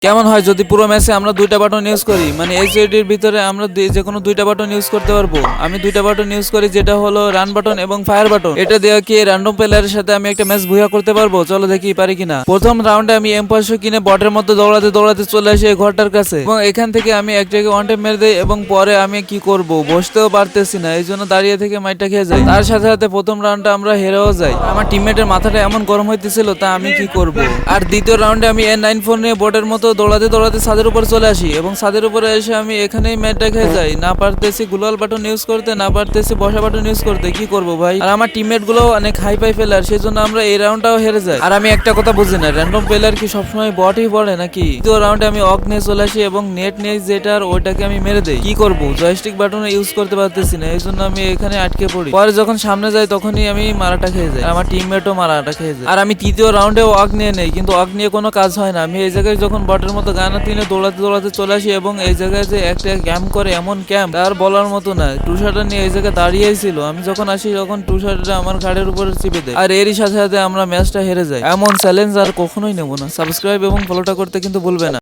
কেমন হয় যদি পুরো ম্যাচে আমরা দুইটা বাটন ইউজ করি, মানে এইচডির ভিতরে আমরা যে কোনো দুইটা বাটন ইউজ করতে পারবো। আমি দুইটা বাটন ইউজ করি, যেটা হলো রান বাটন এবং ফায়ার বাটন। এটা দিয়ে কি র্যান্ডম প্লেয়ারের সাথে আমি একটা ম্যাচ ভুয়া করতে পারবো? চলো দেখি পারি কিনা। প্রথম রাউন্ডে আমি M500 কিনে বটের মধ্যে দৌড়াতে দৌড়াতে চলে আসি এই ঘরটার কাছে, এবং এখান থেকে আমি একটাকে ওয়ান টাইম মেরে দেই। এবং পরে আমি কি করব, বসতেও পারতেছি না, এই জন্য দাঁড়িয়ে থেকে মাইটা খেয়ে যাই। তার সাথে সাথে প্রথম রাউন্ডটা আমরা হেরেও যাই। আমার টিমমেটের মাথাটা এমন গরম হইতেছিল, তা আমি কি করব। আর দ্বিতীয় রাউন্ডে আমি N94 নিয়ে বটের মতো দৌড়াতে দৌড়াতে ছাদের উপর চলে আসি, এবং ছাদের উপরে এসে আমি এখানেই ম্যাচটা খেয়ে যাই। না পারতেছি গ্লোয়াল বাটন ইউজ করতে, না পারতেছি বসা বাটন ইউজ করতে, কি করব ভাই। আর আমার টিমমেট গুলো অনেক হাই পাই ফেলার, সেই জন্য আমরা এই রাউন্ডটাও হেরে যাই। আর আমি একটা কথা বুঝি না, র্যান্ডম প্লেয়ার কি সবসময় বটই পড়ে নাকি? তো রাউন্ডে আমি অক নিয়ে চলে আসি এবং নেট নিয়ে যেটার ওইটাকে আমি মেরে দেই। কি করব, জয়স্টিক বাটন ইউজ করতে পারতেছি না, এই জন্য আমি এখানে আটকে পড়ি। পরে যখন সামনে যাই তখনই আমি মারাটা খেয়ে যাই, আমার টিমমেটও মারাটা খেয়ে যায়। আর আমি তৃতীয় রাউন্ডে অক নিয়ে নেই, কিন্তু অক নিয়ে কোনো কাজ হয় না। আমি এই জায়গায় যখন বটের মতো গানা তিনে দৌড়াতে দৌড়াতে চলে আসি, এবং এই জায়গায় যে একটা ক্যাম্প করে, এমন ক্যাম্প তার বলার মতো না। টুশারটা নিয়ে এই জায়গায় দাঁড়িয়েই ছিল, আমি যখন আসি তখন টুশারটা আমার ঘাড়ের উপরে চিপে দেয়। আর এরই সাথে সাথে আমরা ম্যাচটা হেরে যাই। এমন চ্যালেঞ্জ আর কখনোই নেব না। সাবস্ক্রাইব এবং ফলোটা করতে কিন্তু ভুলবে না।